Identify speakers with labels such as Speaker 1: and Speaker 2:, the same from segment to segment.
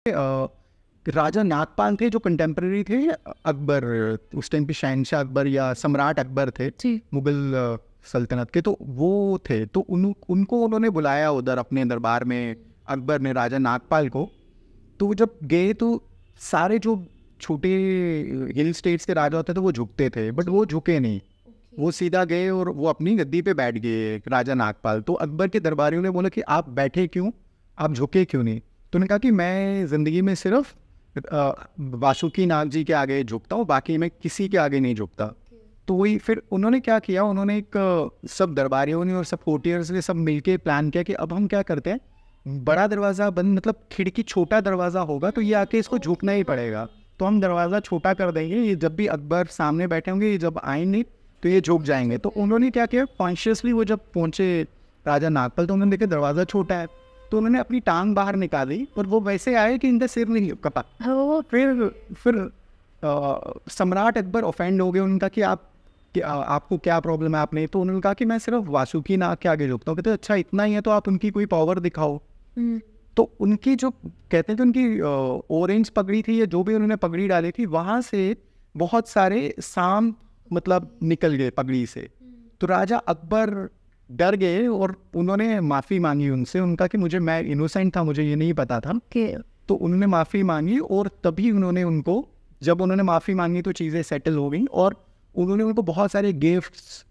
Speaker 1: राजा नागपाल थे जो कंटेम्प्रेरी थे अकबर, उस टाइम पे शहनशाह अकबर या सम्राट अकबर थे मुगल सल्तनत के, तो वो थे। तो उनको उन्होंने बुलाया उधर अपने दरबार में, अकबर ने राजा नागपाल को। तो वो जब गए तो सारे जो छोटे हिल स्टेट्स के राजा होते थे वो झुकते थे, बट वो झुके नहीं, वो सीधा गए और वो अपनी गद्दी पे बैठ गए राजा नागपाल। तो अकबर के दरबारियों ने बोला कि आप बैठे क्यों, आप झुके क्यों नहीं? तो उन्होंने कहा कि मैं ज़िंदगी में सिर्फ वासुकी नाग जी के आगे झुकता हूँ, बाकी मैं किसी के आगे नहीं झुकता। तो वही फिर उन्होंने क्या किया, उन्होंने एक सब दरबारियों ने और सब कोर्टियर्स ने सब मिलके प्लान किया कि अब हम क्या करते हैं, बड़ा दरवाज़ा बंद, मतलब खिड़की छोटा दरवाज़ा होगा तो ये आके इसको झुकना ही पड़ेगा, तो हम दरवाज़ा छोटा कर देंगे, ये जब भी अकबर सामने बैठे होंगे, ये जब आएंगे तो ये झुक जाएंगे। तो उन्होंने क्या किया, कॉन्शियसली वो जब पहुँचे राजा नागपाल तो उन्होंने देखा दरवाज़ा छोटा है, तो उन्होंने अपनी टांग बाहर निकाली और वो वैसे आए कि इनका सिर नहीं कपा। फिर सम्राट अकबर ऑफेंड हो गए, उनका कि आपको क्या प्रॉब्लम है आपने? तो उन्होंने कहा कि मैं सिर्फ वासुकी नाग के आगे झुकता हूँ। कहते अच्छा इतना ही है तो आप उनकी कोई पावर दिखाओ। तो उनकी जो कहते हैं कि उनकी ऑरेंज पगड़ी थी या जो भी उन्होंने पगड़ी डाली थी, वहाँ से बहुत सारे सांप मतलब निकल गए पगड़ी से। तो राजा अकबर डर गए और उन्होंने माफ़ी मांगी उनसे, उनका कि मैं इनोसेंट था, मुझे ये नहीं पता था। तो उन्होंने माफ़ी मांगी और तभी उन्होंने उनको, जब उन्होंने माफ़ी मांगी तो चीज़ें सेटल हो गई और उन्होंने उनको बहुत सारे गिफ्ट्स,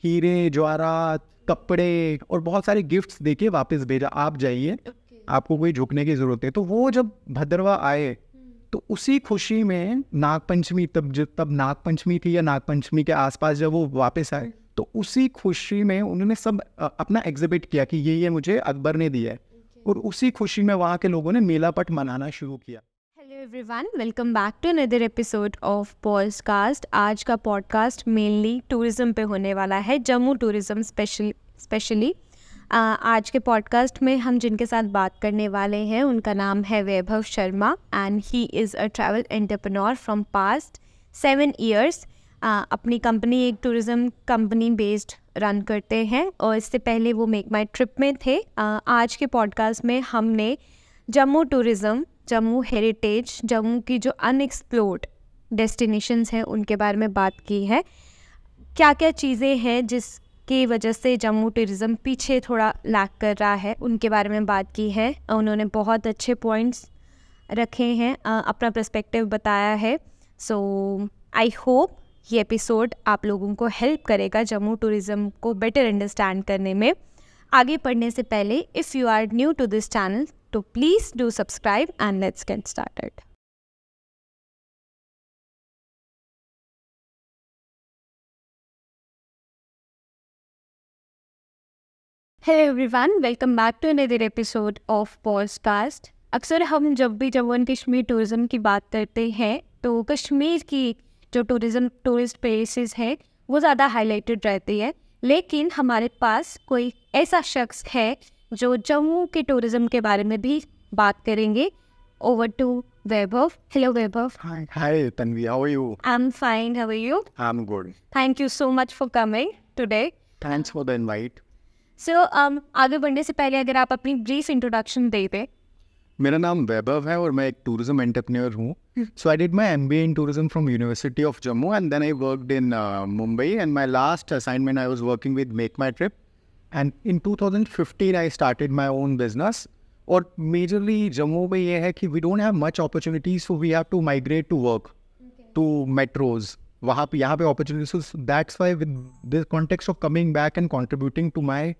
Speaker 1: हीरे जवाहरात, कपड़े और बहुत सारे गिफ्ट्स देके वापस भेजा, आप जाइए, आपको कोई झुकने की ज़रूरत है। तो वो जब भद्रवा आए तो उसी खुशी में नागपंचमी, तब नागपंचमी थी या नागपंचमी के आसपास जब वो वापस आए तो उसी खुशी में उन्होंने सब अपना एग्जिबिट किया कि ये मुझे अकबर ने दिया है, और उसी खुशी में वहाँ के लोगों ने मेला पट मनाना शुरू किया।
Speaker 2: Hello everyone, welcome back to another episode of podcast. आज का पॉडकास्ट मेनली टूरिज्म पे होने वाला है, जम्मू टूरिज्म स्पेशली। आज के पॉडकास्ट में हम जिनके साथ बात करने वाले हैं उनका नाम है Vaibhav Sharma and he is a travel entrepreneur from past 7 years। अपनी कंपनी एक टूरिज़्म कंपनी बेस्ड रन करते हैं और इससे पहले वो मेक माई ट्रिप में थे। आज के पॉडकास्ट में हमने जम्मू टूरिज़्म, जम्मू हेरिटेज, जम्मू की जो अनएक्सप्लोर्ड डेस्टिनेशंस हैं उनके बारे में बात की है। क्या क्या चीज़ें हैं जिसकी वजह से जम्मू टूरिज़्म पीछे थोड़ा लैग कर रहा है, उनके बारे में बात की है। उन्होंने बहुत अच्छे पॉइंट्स रखे हैं, अपना पर्सपेक्टिव बताया है। सो आई होप ये एपिसोड आप लोगों को हेल्प करेगा जम्मू टूरिज़्म को बेटर अंडरस्टैंड करने में। आगे पढ़ने से पहले if you are new to this channel तो please do subscribe and let's get started. Hello everyone, welcome back to another episode of podcast. अक्सर हम जब भी जम्मू एंड कश्मीर टूरिज़्म की बात करते हैं तो कश्मीर की जो टूरिस्ट प्लेसेस है वो ज़्यादा हाईलाइटेड रहती है, लेकिन हमारे पास कोई ऐसा शख्स है जो जम्मू के टूरिज़्म के बारे में भी बात करेंगे। Over to Vaibhav. Hello Vaibhav.
Speaker 1: Hi Tanvi, how are you?
Speaker 2: I am fine, how are you?
Speaker 1: I am good.
Speaker 2: Thank you so much for coming today.
Speaker 1: Thanks for the invite.
Speaker 2: So आगे बढ़ने से पहले अगर आप अपनी ब्रीफ इंट्रोडक्शन दे दें।
Speaker 1: मेरा नाम वैभव है और मैं एक टूरिज्म एंटरप्रेन्योर हूँ। So I did my MBA in tourism from University of Jammu and then I worked in Mumbai and my last assignment I was working with MakeMyTrip and in 2015 I started my own business. और majorly Jammu में ये है कि we don't have much opportunities, so we have to migrate to work to metros, वहाँ पे यहाँ पे opportunities. That's why with the context of coming back and contributing to my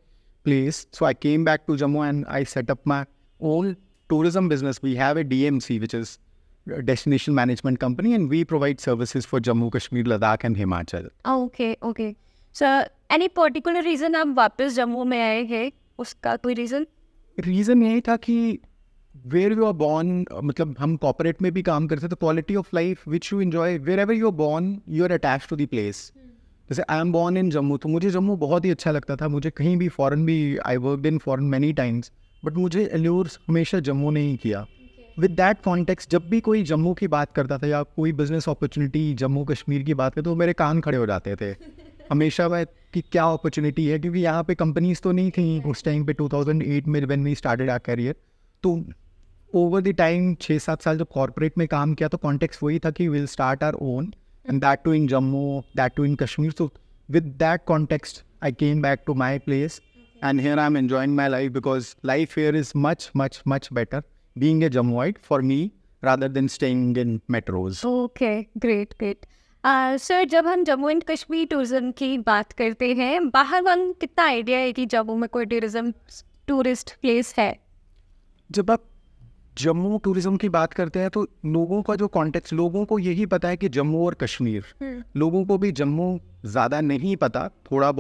Speaker 1: place. So I came back to Jammu and I set up my own tourism business. We have a DMC, which is a destination management company, and we provide services for Jammu, Kashmir, Ladakh and Himachal.
Speaker 2: Okay. So any particular reason आप वापस जम्मू में आए हैं, उसका कोई reason?
Speaker 1: Reason यही था कि where you are born, मतलब हम कॉर्पोरेट में भी काम करते थे, तो quality of life which you enjoy wherever you are born, you are attached to the place. जैसे I am born in Jammu, तो मुझे जम्मू बहुत ही अच्छा लगता था। मुझे कहीं भी फॉरेन भी, आई worked in foreign many times, but मुझे एल्योर हमेशा जम्मू ने ही किया। विद दैट कॉन्टेक्स्ट जब भी कोई जम्मू की बात करता था या कोई बिजनेस अपॉर्चुनिटी जम्मू कश्मीर की बात करता तो मेरे कान खड़े हो जाते थे हमेशा मैं कि क्या अपॉर्चुनिटी है, क्योंकि यहाँ पे कंपनीज तो नहीं थी उस टाइम पे 2008 में when we started our career. तो ओवर द टाइम 6-7 साल जब कॉर्पोरेट में काम किया तो कॉन्टेक्स्ट वही था कि will start our own and that too in Jammu, that too in Kashmir. So with that context I came back to my place and here I'm enjoying my life because life here is much better being a Jammuite for me rather than staying in metros.
Speaker 2: Okay, great. Sir, जब हम Jammu and Kashmir tourism की बात करते हैं, बाहर वालों कितना idea है कि जम्मू में कोई टूरिस्ट प्लेस है?
Speaker 1: जब आप जम्मू टूरिज्म की बात करते हैं तो लोगों का जो कॉन्टेक्स्ट, लोगों को यही पता है कि जम्मू और कश्मीर. लोगों को भी जम्मू ज़्यादा नहीं पता, थोड़ा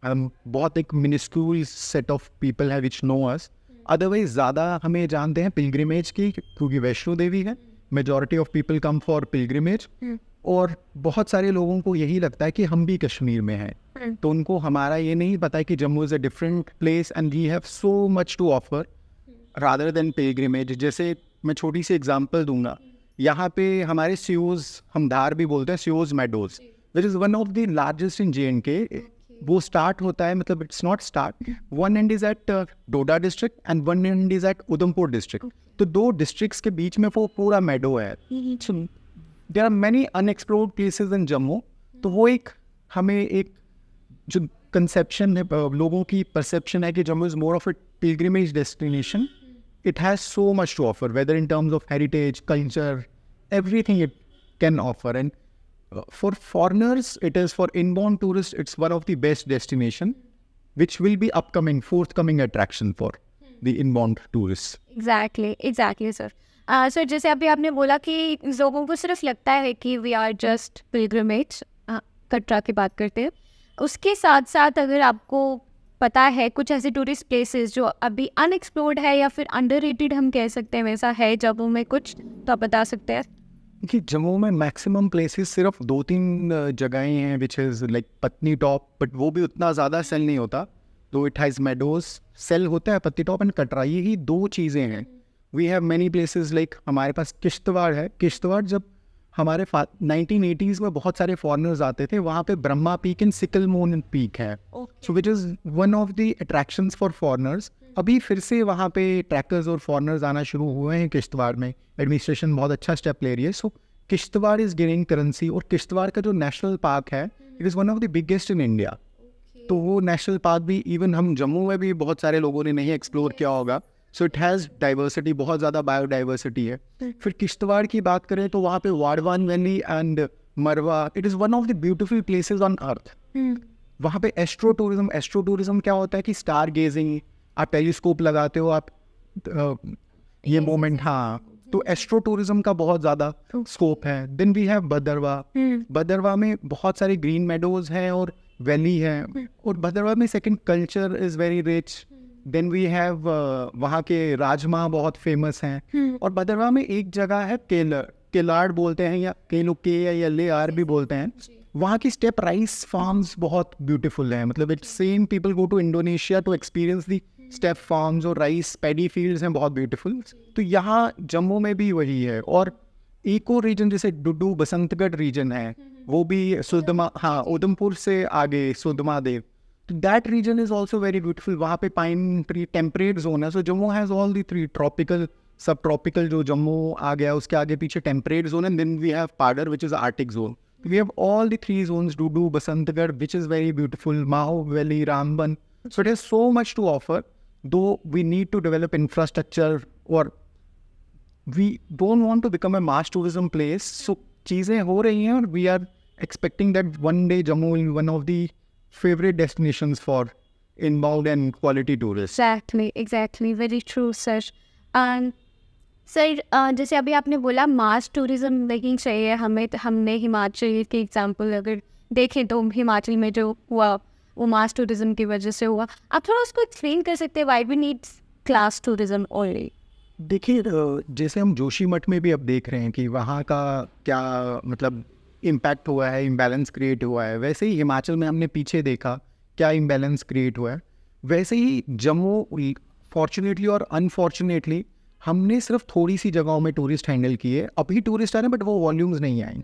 Speaker 1: बहुत एक मिनिस्क्यूल सेट ऑफ पीपल है विच नो अस. अदरवाइज ज़्यादा हमें जानते हैं पिलग्रिमेज की, क्योंकि वैष्णो देवी है. Majority of people come for pilgrimage. और बहुत सारे लोगों को यही लगता है कि हम भी कश्मीर में हैं, तो उनको हमारा ये नहीं पता है कि Jammu is a different place and we have so much to offer rather than pilgrimage. जैसे मैं छोटी सी एग्जांपल दूंगा, यहाँ पे हमारे सियोज, हम धार भी बोलते हैं, Seoj meadows which is one of the largest in JNK. वो स्टार्ट होता है, मतलब it's not start, one end is at Doda district and one end is at Udhampur district. तो 2 डिस्ट्रिक्ट्स के बीच में वो पूरा मेडो है. There are many unexplored places in Jammu. तो वो एक हमें एक जो कंसेप्शन है, लोगों की परसेप्शन है कि Jammu is more of a pilgrimage destination. It has so much to offer, whether in terms of heritage, culture, everything it can offer. And for foreigners, it is for inbound tourists, it's one of the best destination which will be forthcoming attraction for the inbound tourists.
Speaker 2: Exactly sir. So जैसे अभी आपने बोला कि लोगों को सिर्फ लगता है कि we are just pilgrimage, Katra की बात करते हैं, उसके साथ साथ अगर आपको पता है कुछ ऐसे टूरिस्ट प्लेसेस जो अभी अनएक्सप्लोर्ड है या फिर अंडररेटेड हम कह सकते हैं, वैसा है जम्मू में कुछ, तो आप बता सकते हैं?
Speaker 1: कि जम्मू में मैक्सिमम प्लेसेस सिर्फ 2-3 जगहें हैं विच इज़ लाइक पत्नी टॉप, बट वो भी उतना ज़्यादा सेल नहीं होता. तो इट हैज़ मेडोज, सेल होता है पत्नी टॉप एंड कटरा, यही 2 चीज़ें हैं. We have many places like हमारे पास किश्तवाड़ है. किश्तवाड़ जब हमारे 1980s में बहुत सारे फॉरेनर्स आते थे, वहाँ पे Brahma peak and sickle moon peak है, so which is one of the attractions for foreigners. अभी फिर से वहाँ पे ट्रैकर्स और फॉरेनर्स आना शुरू हुए हैं किश्तवाड़ में. एडमिनिस्ट्रेशन बहुत अच्छा स्टेप ले रही है. सो किश्तवाड़ इज़ गेनिंग करेंसी. और किश्तवाड़ का जो नेशनल पार्क है, it is one of the biggest in India. तो वो नेशनल पार्क भी इवन हम जम्मू में भी बहुत सारे लोगों ने नहीं एक्सप्लोर किया होगा. सो इट हैज़ डाइवर्सिटी, बहुत ज़्यादा बायोडाइवर्सिटी है. फिर किश्तवाड़ की बात करें तो वहाँ पे वाड़वान वैली एंड मरवा, it is one of the beautiful places on earth. वहाँ पे एस्ट्रो टूरिज्म क्या होता है कि स्टार गेजिंग, आप टेलीस्कोप लगाते हो, आप ये मोमेंट, हाँ, तो एस्ट्रो टूरिज्म का बहुत ज़्यादा स्कोप है. देन वी हैव भदरवा में बहुत सारे ग्रीन मेडोज हैं और वैली है. और भदरवा में second culture is very rich. Then we have वहाँ के राजमा बहुत फेमस हैं. और भदरवा में एक जगह है केलाड़ बोलते हैं, या केलुके या ले आर भी बोलते हैं. वहाँ की स्टेप राइस फार्म्स बहुत ब्यूटीफुल हैं. मतलब it's same people go to Indonesia to experience the step farms, और राइस पैडी फील्ड्स हैं बहुत ब्यूटीफुल. तो यहाँ जम्मू में भी वही है. और इको रीजन जैसे डुडू बसंतगढ़ रीजन है, वो भी सुदमा, हाँ, उधमपुर से आगे सुदमा देव, तो that reason is also very beautiful. वहाँ पे पाइन ट्री टेम्परेट जोन है. So Jammu has all the 3 tropical, subtropical जो जम्मू आ गया, उसके आगे पीछे temperate zone, and then we have Padar which is arctic zone. We have all the 3 zones, Dudu, Basantgarh, which is very beautiful, Maho Valley, Ramban. So it has so much to offer, though we need to develop infrastructure, or we don't want to become a mass tourism place. So चीज़ें हो रही हैं, और we are expecting that one day Jammu will be one of the favorite destinations for inbound and quality tourists.
Speaker 2: Exactly, very true, sir. And sir, जैसे अभी आपने बोला मास tourism नहीं चाहिए हमें, तो हमने हिमाचल के एग्जांपल अगर देखें तो हिमाचल में जो हुआ वो मास टूरिज्म की वजह से हुआ. आप थोड़ा उसको एक्सप्लेन कर सकते हैं, why we need class tourism only?
Speaker 1: देखिए, जैसे हम जोशीमठ में भी अब देख रहे हैं कि वहाँ का क्या मतलब इम्पैक्ट हुआ है, इम्बैलेंस क्रिएट हुआ है. वैसे ही हिमाचल में हमने पीछे देखा क्या इम्बैलेंस क्रिएट हुआ है. वैसे ही जम्मू, फॉर्चुनेटली और अनफॉर्चुनेटली, हमने सिर्फ थोड़ी सी जगहों में टूरिस्ट हैंडल किए. अभी टूरिस्ट आ रहे हैं बट वो वॉल्यूम्स नहीं आए.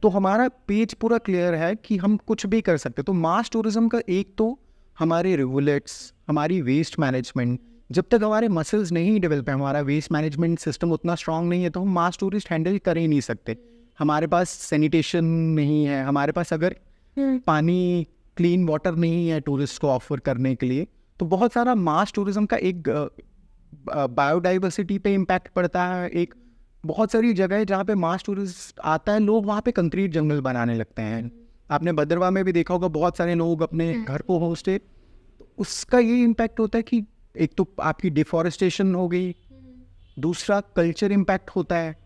Speaker 1: तो हमारा पेज पूरा क्लियर है कि हम कुछ भी कर सकते. तो मास टूरिज्म का एक तो हमारे रिवुलेट्स, हमारी वेस्ट मैनेजमेंट, जब तक हमारे मसल्स नहीं डेवलप है, हमारा वेस्ट मैनेजमेंट सिस्टम उतना स्ट्रांग नहीं है, तो हम मास टूरिस्ट हैंडल कर ही नहीं सकते। हमारे पास सैनिटेशन नहीं है, हमारे पास अगर पानी क्लीन वाटर नहीं है टूरिस्ट को ऑफर करने के लिए, तो बहुत सारा मास टूरिज्म का एक बायोडाइवर्सिटी पे इम्पैक्ट पड़ता है। एक बहुत सारी जगह है जहाँ पे मास टूरिस्ट आता है, लोग वहाँ पे कंक्रीट जंगल बनाने लगते हैं। आपने भद्रवाह में भी देखा होगा, बहुत सारे लोग अपने घर को होम स्टे, उसका ये इम्पैक्ट होता है कि एक तो आपकी डिफॉरेस्टेशन हो गई, दूसरा कल्चर इम्पैक्ट होता है।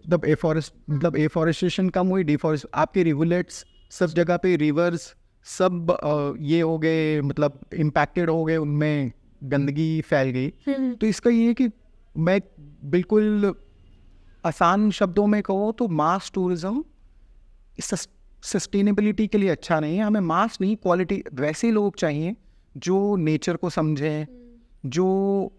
Speaker 1: मतलब एफॉरेस्टेशन कम हुई, डिफॉरेस्ट, आपके रिवुलेट्स सब जगह पे, रिवर्स सब ये हो गए, मतलब इम्पैक्टेड हो गए, उनमें गंदगी फैल गई। तो इसका ये है कि मैं बिल्कुल आसान शब्दों में कहूँ तो मास टूरिज्म सस्टेनेबिलिटी के लिए अच्छा नहीं है। हमें मास नहीं, क्वालिटी वैसे लोग चाहिए जो नेचर को समझें, जो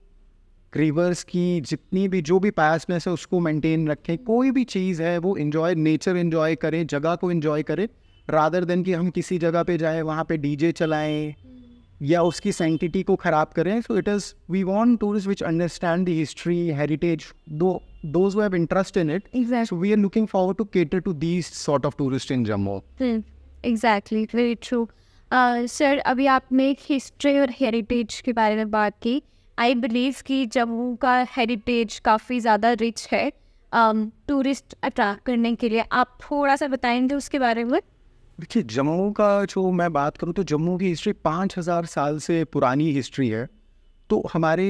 Speaker 1: रिवर्स की जितनी भी जो भी पासनेस है उसको मेंटेन रखें। कोई भी चीज़ है वो एंजॉय, नेचर एंजॉय करें, जगह को एंजॉय करें, रादर देन कि हम किसी जगह पे जाएं, वहाँ पे डीजे चलाएं या उसकी सैंक्टिटी को ख़राब करें। So it is, we want tourist which understand the history, heritage, those who have interest in it.
Speaker 2: Exactly.
Speaker 1: So we are looking forward to cater to these sort of tourists in Jammu.
Speaker 2: Exactly, very true. Sir, अभी आपने history और heritage के बारे में बात की। आई believe कि जम्मू का हेरिटेज काफ़ी ज़्यादा रिच है टूरिस्ट अट्रैक्ट करने के लिए। आप थोड़ा सा बताएंगे उसके बारे में?
Speaker 1: देखिए, जम्मू का जो मैं बात करूँ तो जम्मू की हिस्ट्री 5000 साल से पुरानी हिस्ट्री है। तो हमारे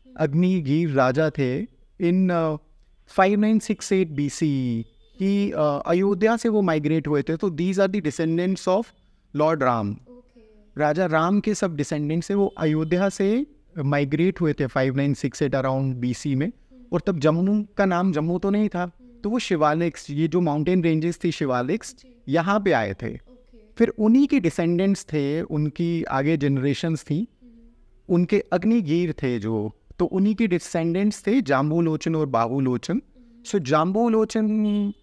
Speaker 1: अग्निगीर राजा थे इन 5968 BC की अयोध्या से वो माइग्रेट हुए थे। तो these are the descendants of lord Ram. Raja Ram के सब डिसेंडेंट्स से वो अयोध्या से माइग्रेट हुए थे 5968 अराउंड BC में। और तब जम्मू का नाम जम्मू तो नहीं था, तो वो शिवालिक्स, ये जो माउंटेन रेंजेस थी शिवालिक्स, यहाँ पे आए थे। फिर उन्हीं के डिसेंडेंट्स थे, उनकी आगे जनरेशन्स थी, उनके अग्निगीर थे जो, तो उन्हीं के डिसेंडेंट्स थे जाम्बू लोचन और बाहू लोचन। सो जाम्बू लोचन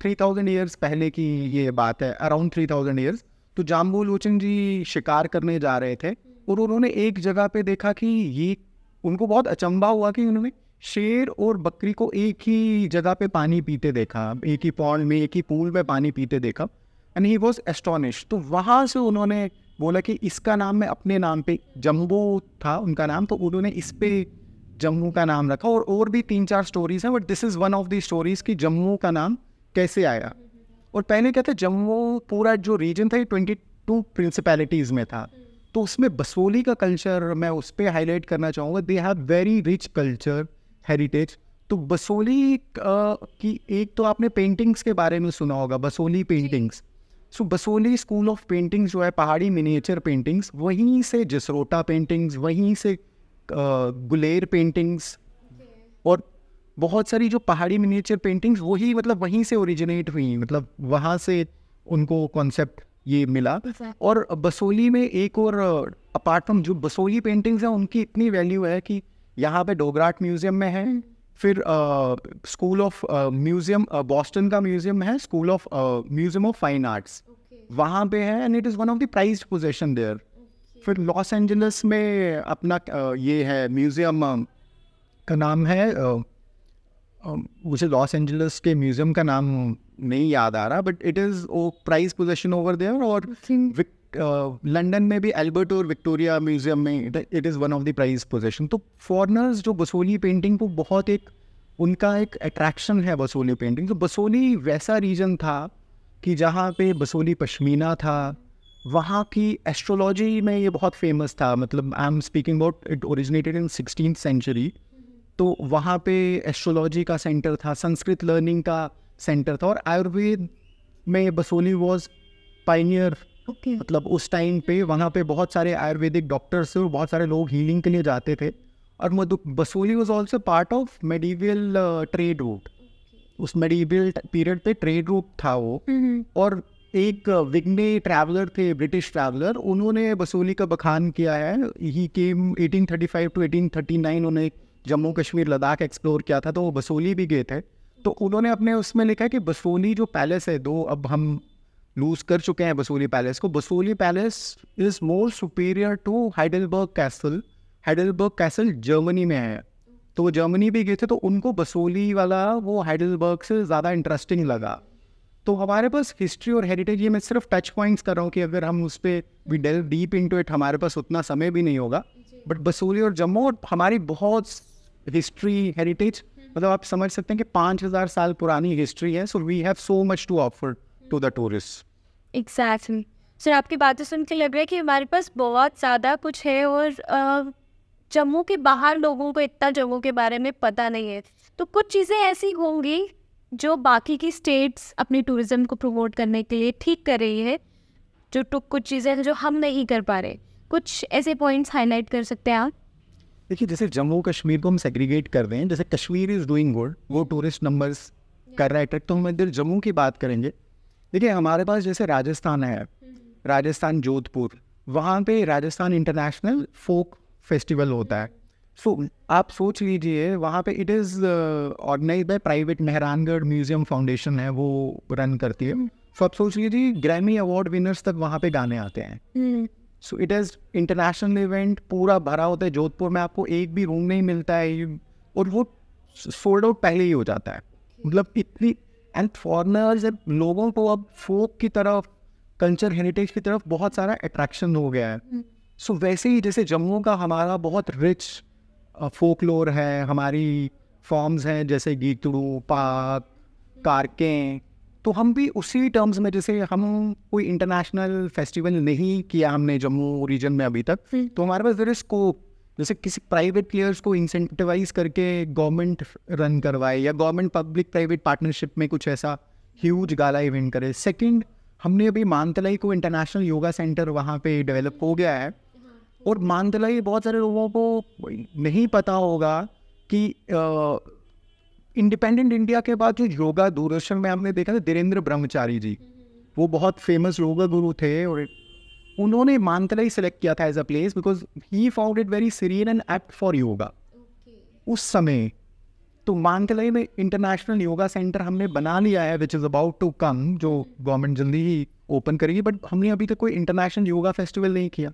Speaker 1: 3000 ईयर्स पहले की ये बात है, अराउंड 3000 ईयर्स। तो जाम्बू लोचन जी शिकार करने जा रहे थे और उन्होंने एक जगह पे देखा कि ये, उनको बहुत अचंभा हुआ कि उन्होंने शेर और बकरी को एक ही जगह पे पानी पीते देखा, एक ही पॉन्ड में, एक ही पूल में पानी पीते देखा। And he was astonished. तो वहाँ से उन्होंने बोला कि इसका नाम मैं अपने नाम पे, जम्बू था उनका नाम, तो उन्होंने इस पे जम्मू का नाम रखा। और भी 3-4 स्टोरीज हैं, but this is one of the stories कि जम्मू का नाम कैसे आया। और पहले क्या था, जम्मू पूरा जो रीजन था ये 22 प्रिंसिपैलिटीज़ में था। तो उसमें बसोली का कल्चर मैं उस पर हाईलाइट करना चाहूँगा। They have very rich culture, heritage. तो बसोली की एक तो आपने पेंटिंग्स के बारे में सुना होगा, Basoli paintings. So Basoli school of paintings जो है, पहाड़ी मिनिएचर पेंटिंग्स, वहीं से जसरोटा पेंटिंग्स, वहीं से गुलेर पेंटिंग्स और बहुत सारी जो पहाड़ी मिनिएचर पेंटिंग्स, वही मतलब वहीं से ओरिजिनेट हुई, मतलब वहाँ से उनको कॉन्सेप्ट ये मिला। और बसोली में एक और, अपार्ट फ्रॉम जो बसोली पेंटिंग्स हैं, उनकी इतनी वैल्यू है कि यहाँ पे डोगराट म्यूजियम में है, फिर स्कूल ऑफ म्यूजियम, बॉस्टन का म्यूजियम है, school of museum of fine arts वहाँ पे है, and it is one of the prized position there. फिर लॉस एंजलिस में अपना ये है म्यूजियम, का नाम है, मुझे लॉस एंजलिस के म्यूजियम का नाम नहीं याद आ रहा, but it is a prize position over there. और लंदन में भी एल्बर्ट और विक्टोरिया म्यूजियम में it is one of the prize position. तो फॉरनर्स जो बसोली पेंटिंग को बहुत एक, उनका एक अट्रैक्शन है बसोली पेंटिंग। तो बसोली वैसा रीजन था कि जहाँ पे बसोली पश्मीना था, वहाँ की एस्ट्रोलॉजी में ये बहुत फेमस था। मतलब I am speaking about, it originated in 16th century. तो वहाँ पे एस्ट्रोलॉजी का सेंटर था, संस्कृत लर्निंग का सेंटर था, और आयुर्वेद में बसोली वॉज पाइनियर। मतलब उस टाइम पे वहाँ पे बहुत सारे आयुर्वेदिक डॉक्टर्स थे और बहुत सारे लोग हीलिंग के लिए जाते थे। और Basoli was also part of medieval trade route. उस मेडिवल पीरियड पे ट्रेड रूट था वो। और एक विग्ने ट्रैवलर थे, ब्रिटिश ट्रैवलर, उन्होंने बसोली का बखान किया है। ही केम 1835 to 1839, उन्हें जम्मू कश्मीर लद्दाख एक्सप्लोर किया था, तो वो बसोली भी गए थे। तो उन्होंने अपने उसमें लिखा है कि बसोली जो पैलेस है, दो अब हम लूज कर चुके हैं बसोली पैलेस को. Basohli palace is more superior to Heidelberg castle. Heidelberg castle Germany में है, तो वो जर्मनी भी गए थे, तो उनको बसोली वाला वो हाइडेलबर्ग से ज़्यादा इंटरेस्टिंग लगा. तो हमारे पास हिस्ट्री और हेरिटेज, ये मैं सिर्फ टच पॉइंट्स कर रहा हूँ कि अगर हम उस पर we delve deep into it, हमारे पास उतना समय भी नहीं होगा. बट बसोली और जम्मू और हमारी बहुत हिस्ट्री हेरिटेज, मतलब आप समझ सकते हैं कि 5000 साल पुरानी हिस्ट्री है. So we have so much to offer to the tourist.
Speaker 2: Exactly sir, आपकी बातें सुन के लग रहा है कि हमारे पास बहुत ज़्यादा कुछ है और जम्मू के बाहर लोगों को इतना जम्मू के बारे में पता नहीं है. तो कुछ चीज़ें ऐसी होंगी जो बाकी की स्टेट्स अपनी टूरिज़्म को प्रमोट करने के लिए ठीक कर रही है, जो कुछ चीज़ें हैं जो हम नहीं कर पा रहे. कुछ ऐसे पॉइंट्स हाईलाइट कर सकते हैं आप?
Speaker 1: देखिए, जैसे जम्मू कश्मीर को हम सेग्रीगेट कर दें, जैसे कश्मीर इज़ डूइंग गुड, वो टूरिस्ट नंबर्स कर रहा है अट्रैक्ट, तो हम इधर जम्मू की बात करेंगे. देखिए, हमारे पास जैसे राजस्थान है, राजस्थान जोधपुर, वहाँ पे राजस्थान इंटरनेशनल फोक फेस्टिवल होता है. सो आप सोच लीजिए, वहाँ पे it is organize by private, Mehrangarh museum foundation है, वो रन करती है. सो आप सोच लीजिए ग्रैमी अवार्ड विनर्स तक वहाँ पे गाने आते हैं. सो इट इज़ इंटरनेशनल इवेंट, पूरा भरा होता है. जोधपुर में आपको एक भी रूम नहीं मिलता है, और वो सोल्ड आउट पहले ही हो जाता है. मतलब इतनी, एंड फॉरनर्स, लोगों को अब फोक की तरफ, कल्चर हेरिटेज की तरफ बहुत सारा अट्रैक्शन हो गया है. सो वैसे ही जैसे जम्मू का हमारा बहुत रिच फोकलोर है, हमारी फॉर्म्स हैं जैसे गीतड़ू, पाक, कारकें, तो हम भी उसी टर्म्स में, जैसे हम कोई इंटरनेशनल फेस्टिवल नहीं किया हमने जम्मू रीजन में अभी तक, तो हमारे पास देयर इज स्कोप. जैसे किसी प्राइवेट प्लेयर्स को इंसेंटिवाइज करके गवर्नमेंट रन करवाए, या गवर्नमेंट पब्लिक प्राइवेट पार्टनरशिप में कुछ ऐसा ह्यूज गाला इवेंट करे. सेकंड, हमने अभी मानतलाई को इंटरनेशनल योगा सेंटर वहाँ पे डेवलप हो गया है. और मानतलाई बहुत सारे लोगों को नहीं पता होगा कि इंडिपेंडेंट इंडिया के बाद जो योगा दूरदर्शन में हमने देखा था, धीरेन्द्र ब्रह्मचारी जी, वो बहुत फेमस योगा गुरु थे, और उन्होंने मानतलाई सेलेक्ट किया था as a place because he found it very serene and apt for yoga उस समय. तो मानतलाई में इंटरनेशनल योगा सेंटर हमने बना लिया है, which is about to come, जो गवर्नमेंट जल्दी ही ओपन करेगी. बट हमने अभी तक कोई इंटरनेशनल योगा फेस्टिवल नहीं किया.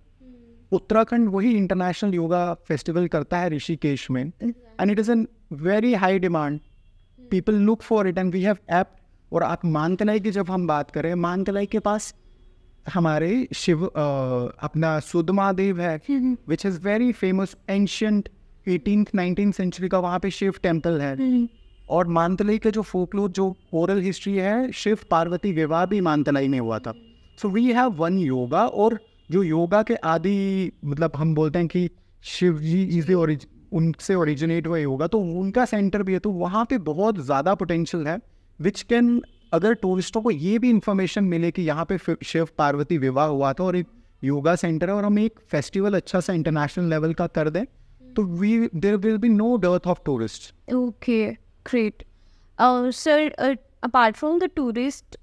Speaker 1: उत्तराखंड वही इंटरनेशनल योगा फेस्टिवल करता है ऋषिकेश में, and it is an very high demand. People look for it and we have app. और आप मानतलाई की जब हम बात करें, मानतलाई के पास हमारे शिव अपना सुधमादेव है, which is very famous, ancient 18th 19th century का वहाँ पे शिव टेम्पल है. और मानतलाई के जो फोकलोर, जो ओरल हिस्ट्री है, शिव पार्वती विवाह भी मानतलाई में हुआ था. So we have one yoga. और जो योगा के आदि, मतलब हम बोलते हैं कि शिव जी इसे उनसे ओरिजिनेट हुआ योगा, तो उनका सेंटर भी है. तो वहाँ पे बहुत ज़्यादा पोटेंशियल है, विच कैन, अगर टूरिस्टों को ये भी इंफॉर्मेशन मिले कि यहाँ पे शिव पार्वती विवाह हुआ था और एक योगा सेंटर है, और हम एक फेस्टिवल अच्छा सा इंटरनेशनल लेवल का कर दें, तो there will be no dearth of tourist.
Speaker 2: Okay, great. Sir, apart from the tourist,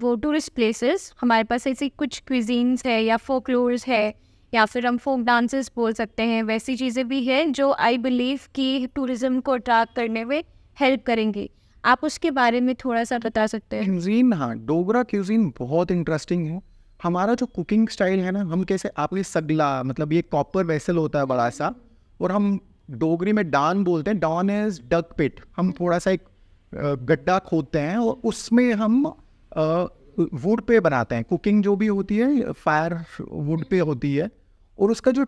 Speaker 2: वो टूरिस्ट प्लेसेस, हमारे पास ऐसी कुछ क्विजीन्स है या फोकलोर्स है, या फिर हम फोक डांसेस बोल सकते हैं, वैसी चीज़ें भी हैं जो आई बिलीव कि टूरिज़्म को अट्रैक्ट करने में हेल्प करेंगी. आप उसके बारे में थोड़ा सा बता सकते हैं?
Speaker 1: क्यूजीन, हाँ, डोगरा क्यूजीन बहुत इंटरेस्टिंग है. हमारा जो कुकिंग स्टाइल है ना, हम कैसे, आपके सगला, मतलब ये कॉपर वेसल होता है बड़ा सा, और हम डोगरी में डान बोलते हैं. डान इज डक पिट. हम थोड़ा सा एक गड्ढा खोदते हैं और उसमें हम वुड पे बनाते हैं. कुकिंग जो भी होती है फायर वुड पे होती है, और उसका जो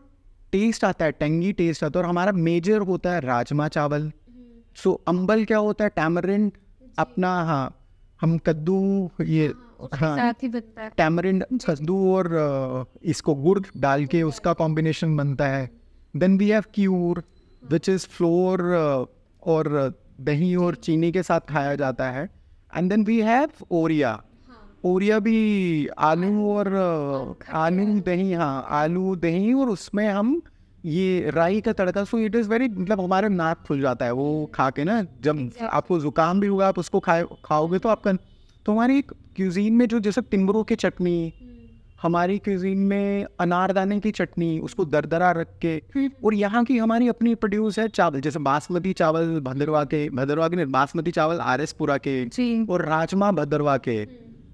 Speaker 1: टेस्ट आता है, टेंगी टेस्ट आता है. और हमारा मेजर होता है राजमा चावल. सो अंबल क्या होता है, टैमरिंड अपना, हाँ, हम कद्दू, ये हाँ, टैमरिंड, कद्दू और इसको गुड़ डाल के उसका कॉम्बिनेशन बनता है. Then we have kyur, which is flour और दही और चीनी के साथ खाया जाता है. And then we have auria. Auria भी आलू और आलू दही, हाँ, आलू दही, और उसमें हम ये राई का तड़का. सो इट इज़ वेरी, मतलब हमारे नाक खुल जाता है वो खा के ना. जब आपको जुकाम भी होगा, आप उसको खाओगे तो आपका, तो हमारी क्यूजीन में जो, जैसे टिम्बरों की चटनी, हमारी क्यूजीन में अनारदाने की चटनी, उसको दरदरा रख के. और यहाँ की हमारी अपनी प्रोड्यूस है चावल, जैसे बासमती चावल भद्रवा के नहीं, बासमती चावल RS पुरा के, और राजमा भद्रवा के.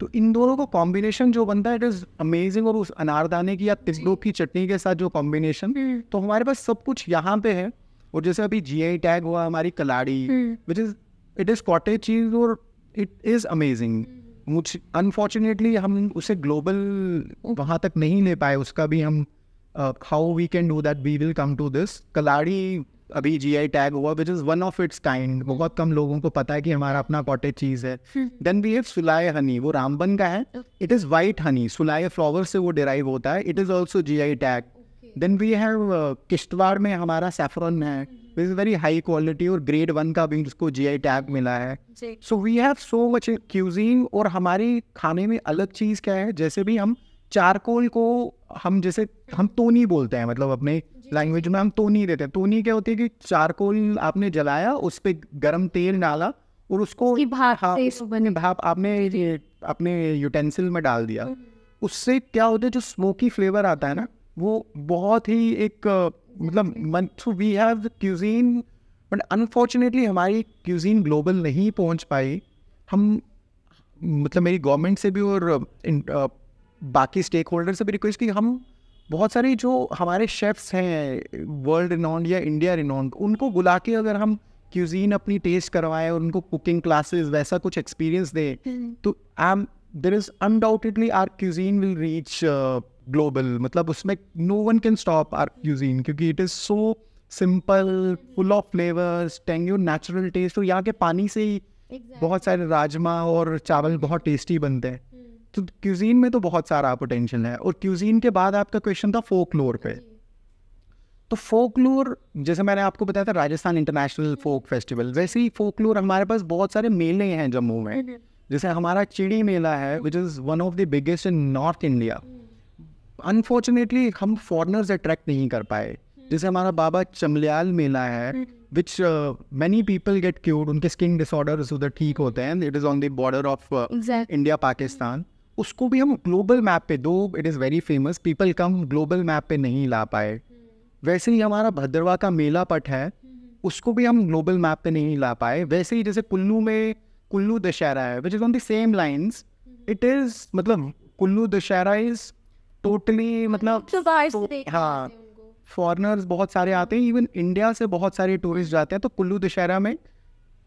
Speaker 1: तो इन दोनों को कॉम्बिनेशन जो बनता है इट इज अमेजिंग। और उस अनारदाने की या तिल्लों की चटनी के साथ जो कॉम्बिनेशन, तो हमारे पास सब कुछ यहाँ पे है। और जैसे अभी GI टैग हुआ हमारी कलाड़ी, which is it is cottage cheese और इट इज अमेजिंग। मुझे अनफॉर्चुनेटली हम उसे ग्लोबल वहाँ तक नहीं ले पाए, उसका भी हम how we can do that, we will come to this. Kalari अभी GI टैग हुआ which is one of its kind, बहुत कम लोगों को पता है कि हमारा अपना कॉटेज चीज़ है। Then we have Sulai honey, वो रामबन का है, it is white honey, Sulai flower से वो डिराइव होता है, it is also GI tag. Then we have Kishtwar में हमारा सैफरन है, which is very high quality और ग्रेड 1 का भी उसको GI टैग मिला है। So we have so much cuisine. और हमारी खाने में अलग चीज़ क्या है, जैसे भी हम चारकोल को हम जैसे हम तोनी बोलते हैं, मतलब अपने लैंग्वेज में हम तोनी देते हैं। तोनी क्या होती है कि चारकोल आपने जलाया, उस पर गर्म तेल डाला और उसको भाप आपने अपने यूटेंसिल में डाल दिया। उससे क्या होता है, जो स्मोकी फ्लेवर आता है ना, वो बहुत ही एक मतलब so we have cuisine, but unfortunately हमारी क्यूजीन ग्लोबल नहीं पहुंच पाई। हम मतलब मेरी गवर्नमेंट से भी और बाकी स्टेक होल्डर से भी रिक्वेस्ट की, हम बहुत सारे जो हमारे शेफ्स हैं वर्ल्ड रिनॉन्ड या इंडिया रिनॉन्ड, उनको बुला के अगर हम क्यूजीन अपनी टेस्ट करवाएं और उनको कुकिंग क्लासेस वैसा कुछ एक्सपीरियंस दें, तो there is undoubtedly our cuisine will reach global. मतलब उसमें no one can stop our cuisine, क्योंकि it is so simple, full of flavours, tangy natural taste. और यहाँ के पानी से ही बहुत सारे राजमा और चावल बहुत टेस्टी बनते हैं। तो क्यूजीन में तो बहुत सारा पोटेंशियल है। और क्यूजीन के बाद आपका क्वेश्चन था फोकलोर पे। तो फोकलोर, जैसे मैंने आपको बताया था राजस्थान इंटरनेशनल फोक फेस्टिवल, वैसे ही फोकलोर हमारे पास बहुत सारे मेले हैं जम्मू में। जैसे हमारा चिड़ी मेला है which is one of the biggest in north India. Unfortunately हम फॉरेनर्स अट्रैक्ट नहीं कर पाए। जैसे हमारा बाबा चमलियाल मेला है which many people get cured, उनके स्किन डिसऑर्डर्स उधर ठीक होते हैं। It is on the border of India Pakistan. उसको भी हम ग्लोबल मैप पे, दो it is very famous, people come, global map पे नहीं ला पाए। वैसे ही हमारा भद्रवा का मेला पट है, उसको भी हम ग्लोबल मैप पे नहीं ला पाए। वैसे ही जैसे कुल्लू में कुल्लू दशहरा है which is on the same lines. It is मतलब कुल्लू दशहरा इज़ टोटली मतलब हाँ, फॉरेनर्स बहुत सारे आते हैं, इवन इंडिया से बहुत सारे टूरिस्ट जाते हैं। तो कुल्लू दशहरा में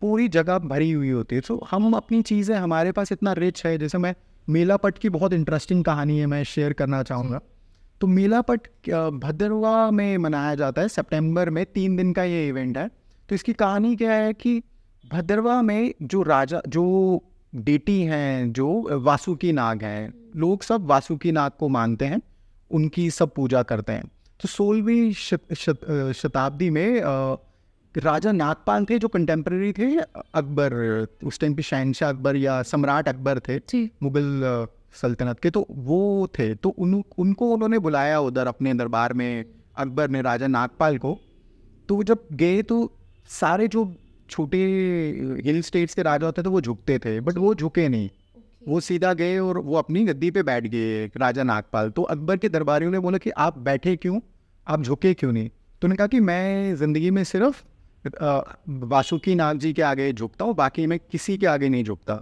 Speaker 1: पूरी जगह भरी हुई होती है। तो हम अपनी चीज़ें, हमारे पास इतना रिच है। जैसे मैं मेला पट की बहुत इंटरेस्टिंग कहानी है, मैं शेयर करना चाहूँगा। तो मेला पट भद्रवा में मनाया जाता है सितंबर में, 3 दिन का ये इवेंट है। तो इसकी कहानी क्या है कि भद्रवा में जो राजा, जो डेटी हैं, जो वासुकी नाग हैं, लोग सब वासुकी नाग को मानते हैं, उनकी सब पूजा करते हैं। तो 16वीं शताब्दी में राजा नागपाल थे जो कंटेम्प्रेरी थे अकबर, उस टाइम पे शहनशाह अकबर या सम्राट अकबर थे मुगल सल्तनत के। तो वो थे, तो उनको उन्होंने बुलाया उधर अपने दरबार में, अकबर ने राजा नागपाल को। तो जब गए तो सारे जो छोटे हिल स्टेट्स के राजा होते थे वो झुकते थे, बट वो झुके नहीं, वो सीधा गए और वो अपनी गद्दी पे बैठ गए राजा नागपाल। तो अकबर के दरबारियों ने बोला कि आप बैठे क्यों, आप झुके क्यों नहीं? तो उन्होंने कहा कि मैं ज़िंदगी में सिर्फ वासुकी नाग जी के आगे झुकता हूँ, बाकी मैं किसी के आगे नहीं झुकता।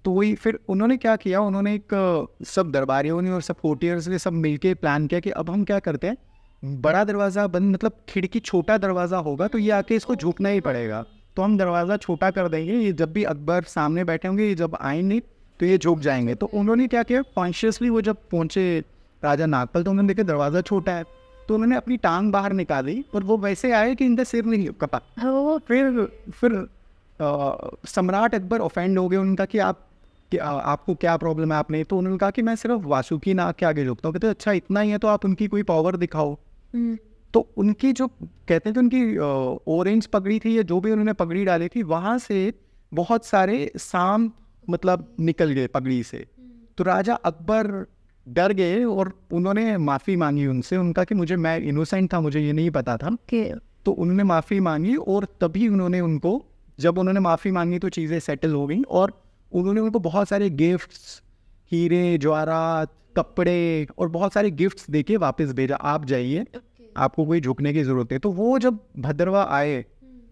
Speaker 1: तो वही फिर उन्होंने क्या किया, उन्होंने एक सब दरबारियों ने और सब कोर्टियर्स ने सब मिलके प्लान किया कि अब हम क्या करते हैं, बड़ा दरवाज़ा बंद, मतलब खिड़की छोटा दरवाज़ा होगा तो ये आके इसको झुकना ही पड़ेगा, तो हम दरवाज़ा छोटा कर देंगे, ये जब भी अकबर सामने बैठे होंगे, ये जब आएंगे तो ये झुक जाएंगे। तो उन्होंने क्या किया, कॉन्शियसली वो जब पहुँचे राजा नागपाल तो उन्होंने देखा दरवाज़ा छोटा है, तो उन्होंने अपनी टांग बाहर निकाली और वो वैसे आए कि इनका सिर नहीं कपा। फिर सम्राट अकबर ऑफेंड हो गए, उनका कि आपको क्या प्रॉब्लम है आपने? तो उन्होंने कहा कि मैं सिर्फ वासुकी नाग के आगे झुकता हूँ। कहते अच्छा इतना ही है तो आप उनकी कोई पावर दिखाओ। तो उनकी जो कहते हैं कि उनकी ऑरेंज पगड़ी थी या जो भी उन्होंने पगड़ी डाली थी, वहाँ से बहुत सारे सांप मतलब निकल गए पगड़ी से। तो राजा अकबर डर गए और उन्होंने माफ़ी मांगी उनसे, उनका कि मैं इनोसेंट था, मुझे ये नहीं पता था। तो उन्होंने माफ़ी मांगी और तभी उन्होंने उनको, जब उन्होंने माफ़ी मांगी तो चीज़ें सेटल हो गई और उन्होंने उनको बहुत सारे गिफ्ट्स, हीरे जवाहरात, कपड़े और बहुत सारे गिफ्ट्स देके वापस भेजा, आप जाइए, आपको कोई झुकने की ज़रूरत है। तो वो जब भद्रवा आए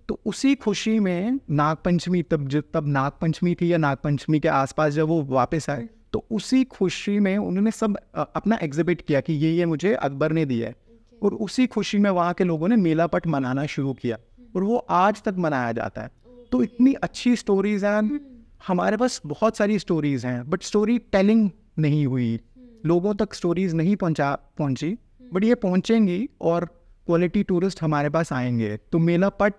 Speaker 1: तो उसी खुशी में नागपंचमी, तब नागपंचमी थी या नागपंचमी के आसपास जब वो वापस आए तो उसी खुशी में उन्होंने सब अपना एग्जिबिट किया कि ये मुझे अकबर ने दिया है, और उसी खुशी में वहाँ के लोगों ने मेला पट मनाना शुरू किया, और वो आज तक मनाया जाता है। तो इतनी अच्छी स्टोरीज हैं हमारे पास, बहुत सारी स्टोरीज हैं, बट स्टोरी टेलिंग नहीं हुई, लोगों तक स्टोरीज नहीं पहुंची, बट ये पहुंचेंगी और क्वालिटी टूरिस्ट हमारे पास आएंगे। तो मेला पट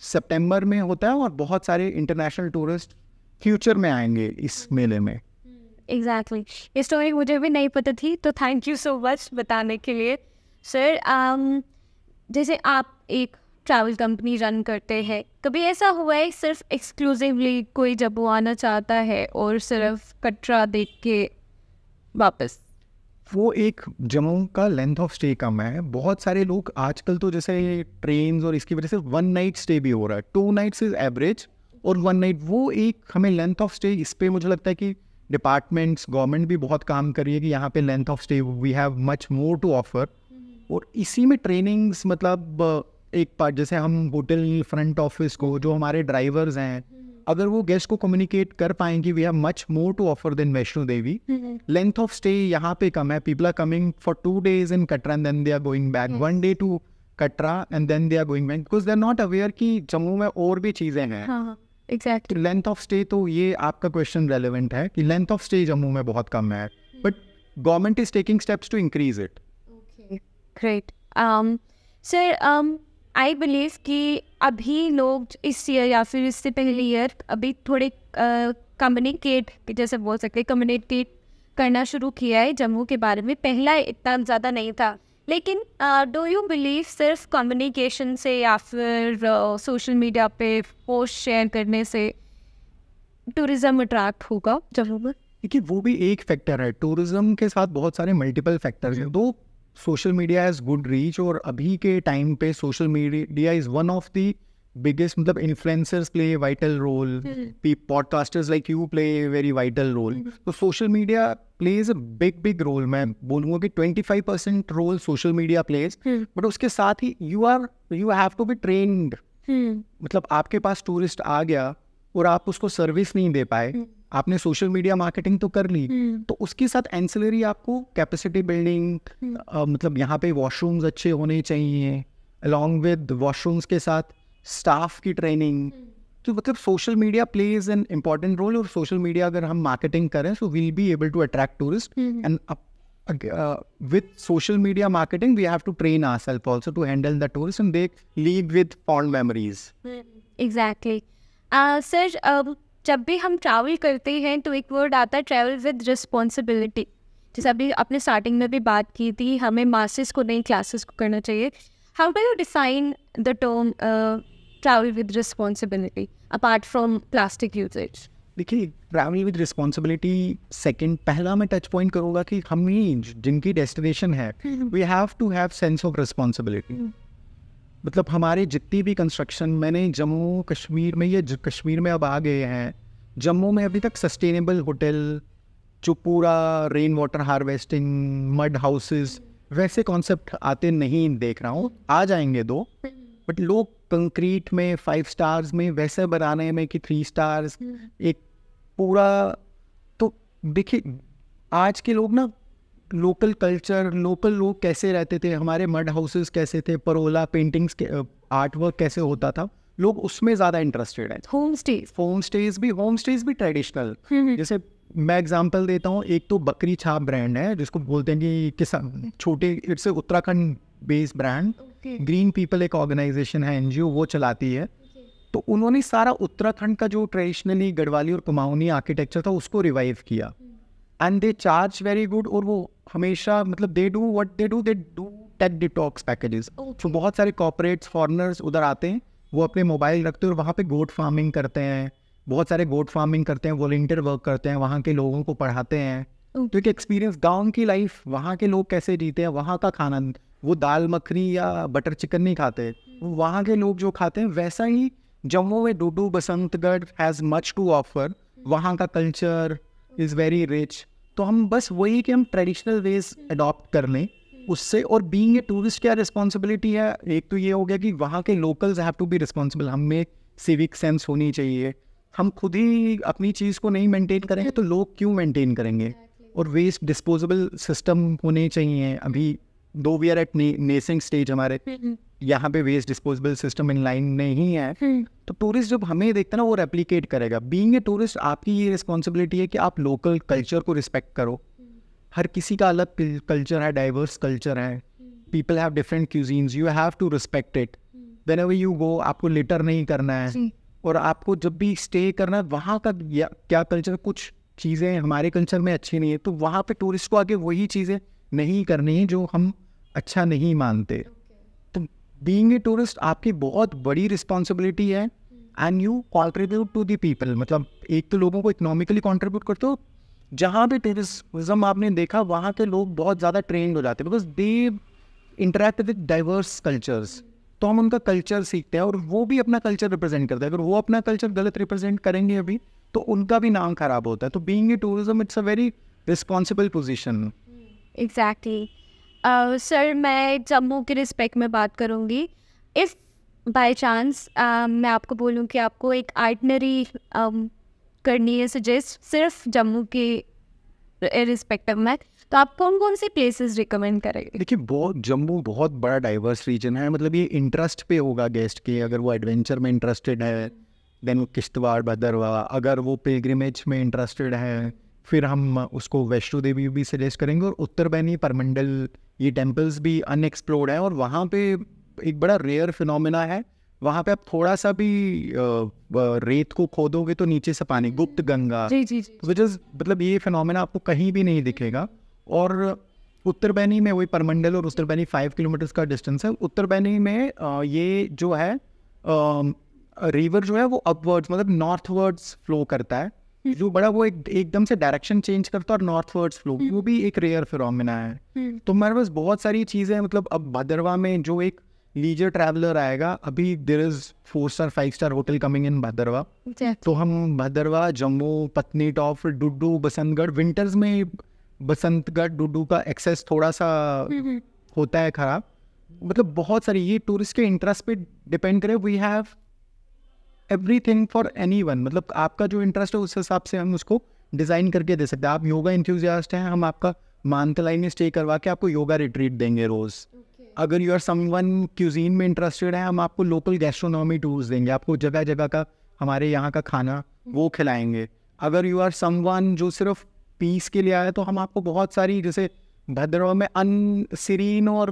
Speaker 1: सितंबर में होता है और बहुत सारे इंटरनेशनल टूरिस्ट फ्यूचर में आएंगे इस मेले में।
Speaker 2: एग्जैक्टली ये स्टोरी मुझे भी नहीं पता थी, तो थैंक यू सो मच बताने के लिए सर। जैसे आप एक ट्रैवल कंपनी रन करते हैं, कभी ऐसा हुआ है सिर्फ एक्सक्लूसिवली कोई जम्मू आना चाहता है और सिर्फ कटरा देख के वापस?
Speaker 1: वो एक जम्मू का लेंथ ऑफ स्टे कम है, बहुत सारे लोग आजकल तो जैसे ट्रेन और इसकी वजह से 1 नाइट स्टे भी हो रहा है, 2 नाइट्स इज एवरेज, और 1 नाइट वो एक हमें लेंथ ऑफ स्टे, इस पे मुझे लगता है कि डिपार्टमेंट्स गवर्नमेंट भी बहुत काम कर रही है कि यहाँ पे length of stay we have much more to offer. और इसी में ट्रेनिंग्स, मतलब एक पार्ट जैसे हम होटल फ्रंट ऑफिस को, जो हमारे ड्राइवर्स हैं, अगर वो गेस्ट को कम्युनिकेट कर पाएंगे we have much more to offer than Vaishno Devi. Length of stay यहाँ पे कम है, people are coming for 2 days in Katra and then they are going back, 1 day to Katra and then they are going back, because they are not aware कि जम्मू में और भी चीज़ें हैं।
Speaker 2: एग्जैक्टली
Speaker 1: लेंथ ऑफ स्टे, तो ये आपका क्वेश्चन रेलेवेंट है कि लेंथ ऑफ स्टे जम्मू में बहुत कम है, but government is taking steps to increase it.
Speaker 2: Great sir, I believe कि अभी लोग इस ईयर या फिर इससे पहले ईयर अभी थोड़े कम्युनिकेट, जैसे बोल सकते कम्युनिकेट करना शुरू किया है जम्मू के बारे में, पहला इतना ज़्यादा नहीं था। लेकिन डू यू बिलीव सिर्फ कम्युनिकेशन से या फिर सोशल मीडिया पे पोस्ट शेयर करने से टूरिज़्म अट्रैक्ट होगा जम्मू में?
Speaker 1: देखिए वो भी एक फैक्टर है, टूरिज्म के साथ बहुत सारे मल्टीपल फैक्टर्स हैं। दो social media has good reach, और अभी के टाइम पे social media is one of the biggest, मतलब influencers play vital role, podcasters like you play very vital role. तो social media plays a big role. मैं बोलूँगा कि 25% role social media plays, but उसके साथ ही you have to be trained. मतलब आपके पास टूरिस्ट आ गया और आप उसको सर्विस नहीं दे पाए, आपने सोशल मीडिया मार्केटिंग तो कर ली, तो उसके साथ एंसिलरी आपको कैपेसिटी बिल्डिंग, मतलब यहाँ पे वॉशरूम्स अच्छे होने चाहिए, अलॉन्ग विद वॉशरूम्स के साथ स्टाफ की ट्रेनिंग। तो मतलब social media plays an important role, और सोशल मीडिया अगर हम मार्केटिंग करें so will be able to attract tourist, and with social media marketing we have to train ourselves also to handle the tourists and they leave with fond memories.
Speaker 2: Exactly. Sir, जब भी हम travel करते हैं तो एक word आता है travel with responsibility. जैसे अभी आपने स्टार्टिंग में भी बात की थी, हमें मासेस को नहीं क्लासेस को करना चाहिए। How do you define the term travel with responsibility apart from plastic usage?
Speaker 1: देखिए ट्रैवल विद रिस्पॉन्सिबिलिटी सेकंड, पहला मैं टच पॉइंट करूँगा कि हम ही जिनकी डेस्टिनेशन है we have to have sense of responsibility. मतलब हमारे जितनी भी कंस्ट्रक्शन, मैंने जम्मू कश्मीर में, ये कश्मीर में अब आ गए हैं, जम्मू में अभी तक सस्टेनेबल होटल, जो पूरा rain water harvesting, mud houses, वैसे कॉन्सेप्ट आते नहीं देख रहा हूँ। आ जाएंगे 2, बट लोग कंक्रीट में 5 स्टार्स में वैसे बनाने में कि 3 स्टार्स एक पूरा। तो देखिए आज के लोग ना लोकल कल्चर, लोकल लोग कैसे रहते थे, हमारे मड हाउसेस कैसे थे, परोला पेंटिंग्स के आर्ट वर्क कैसे होता था, लोग उसमें ज़्यादा इंटरेस्टेड हैं। होम स्टेज भी ट्रेडिशनल। जैसे मैं एग्जांपल देता हूँ, एक तो बकरी छाप ब्रांड है जिसको बोलते हैं कि किसान छोटे, it's Uttarakhand based brand. Green people एक ऑर्गेनाइजेशन है, NGO, वो चलाती है। तो उन्होंने सारा उत्तराखंड का जो ट्रेडिशनली गढ़वाली और कुमाऊनी आर्किटेक्चर था उसको रिवाइव किया, and they charge very good. और वो हमेशा, मतलब they do take detox packages. तो बहुत सारे कॉर्पोरेट्स, फॉरेनर्स उधर आते हैं, वो अपने मोबाइल रखते हैं और वहाँ पे गोट फार्मिंग करते हैं, बहुत सारे गोट फार्मिंग करते हैं, वॉलंटियर वर्क करते हैं, वहाँ के लोगों को पढ़ाते हैं। तो एक एक्सपीरियंस, गाँव की लाइफ, वहाँ के लोग कैसे जीते हैं, वहाँ का खाना, वो दाल मखनी या बटर चिकन नहीं खाते, वहाँ के लोग जो खाते हैं वैसा ही जम्मू में Dudu, Basantgarh has much to offer. वहाँ का कल्चर इज़ वेरी रिच। तो हम बस वही कि हम ट्रेडिशनल वेज अडॉप्ट कर लें उससे। और बीइंग ए टूरिस्ट क्या रिस्पॉन्सिबिलिटी है, एक तो ये हो गया कि वहाँ के locals have to be responsible, हमें सिविक सेंस होनी चाहिए। हम खुद ही अपनी चीज़ को नहीं मेंटेन करेंगे तो लोग क्यों मेंटेन करेंगे? और वेस्ट डिस्पोजेबल सिस्टम होने चाहिए। अभी दो we are at nascent stage, हमारे यहाँ पे waste disposable system in line नहीं है, तो टूरिस्ट जब हमें देखता है ना वो रेप्लिकेट करेगा। बीइंग ए टूरिस्ट आपकी ये रिस्पॉन्सिबिलिटी है कि आप लोकल कल्चर को रिस्पेक्ट करो। हर किसी का अलग कल्चर है, डाइवर्स कल्चर है, people have different cuisines, you have to respect it. Whenever you go आपको लिटर नहीं करना है, और आपको जब भी स्टे करना है वहाँ का क्या कल्चर, कुछ चीज़ें हमारे कल्चर में अच्छी नहीं है तो वहाँ पे टूरिस्ट को आके वही चीज़ें नहीं करनी है जो हम अच्छा नहीं मानते। तो बीइंग ए टूरिस्ट आपकी बहुत बड़ी रिस्पॉन्सिबिलिटी है, and you contribute to the people. मतलब एक तो लोगों को इकोनॉमिकली कॉन्ट्रीब्यूट करते हो। जहाँ पे टूरिज्म आपने देखा वहाँ के लोग बहुत ज़्यादा ट्रेंड हो जाते हैं, because they interact with diverse cultures. तो हम उनका कल्चर सीखते हैं और वो भी अपना कल्चर रिप्रेजेंट करते हैं। अगर वो अपना कल्चर गलत रिप्रेजेंट करेंगे अभी तो उनका भी नाम खराब होता है। तो being a tourism it's a very responsible position.
Speaker 2: Exactly sir, मैं जम्मू के रिस्पेक्ट में बात करूँगी। इफ़ बाय चांस मैं आपको बोलूँ कि आपको एक आइटनरी करनी है सजेस्ट सिर्फ जम्मू के रिस्पेक्टिव में, तो आप कौन कौन सी प्लेसेस रिकमेंड करेंगे?
Speaker 1: देखिए जम्मू बहुत बड़ा डाइवर्स रीजन है। मतलब ये इंटरेस्ट पे होगा गेस्ट के, अगर वो एडवेंचर में इंटरेस्टेड है देन वो किश्तवाड़ भद्रवाह, अगर वो पिलग्रिमेज में इंटरेस्टेड है फिर हम उसको वैष्णो देवी भी सजेस्ट करेंगे। और उत्तर बैनी परमंडल ये टेम्पल्स भी अनएक्सप्लोर्ड है, और वहाँ पे एक बड़ा रेयर फिनोमेना है। वहाँ पे आप थोड़ा सा भी रेत को खोदोगे तो नीचे से पानी, गुप्त गंगा, विच इज मतलब ये फिनोमेना आपको कहीं भी नहीं दिखेगा। और उत्तर बैनी में वही परमंडल और उत्तर बैनी 5 किलोमीटर का डिस्टेंस है। उत्तर बैनी में ये जो है रिवर जो है वो अपवर्ड्स मतलब नॉर्थवर्ड्स फ्लो करता है, जो बड़ा वो एकदम से डायरेक्शन चेंज करता है और नॉर्थवर्ड्स फ्लो, वो भी एक रेयर फिनोमेना है। तो हमारे पास बहुत सारी चीज़ें हैं। मतलब अब भद्रवाह में जो एक लीजर ट्रैवलर आएगा, अभी there is 4 star 5 star hotel coming in Bhaderwah. तो हम भद्रवाह, जम्मू, पत्नीटॉप, डुड्डू, बसंतगढ़, विंटर्स में बसंतगढ़ डुड्डू का एक्सेस थोड़ा सा होता है खराब। मतलब बहुत सारी ये टूरिस्ट के इंटरेस्ट पे डिपेंड करे। We have everything for anyone. मतलब आपका जो इंटरेस्ट है उस हिसाब से हम उसको डिज़ाइन करके दे सकते हैं। आप योगा इंथ्यूजियास्ट हैं, हम आपका मानतलाई में स्टे करवा के आपको योगा रिट्रीट देंगे रोज़। अगर यू आर समवन क्यूजीन में इंटरेस्टेड है, हम आपको लोकल गैस्ट्रोनॉमी टूर्स देंगे, आपको जगह जगह का हमारे यहाँ का खाना वो खिलाएंगे। अगर यू आर समवन जो सिर्फ पीस के लिए आया, तो हम आपको बहुत सारी जैसे भद्रवाह में अनसीरीन और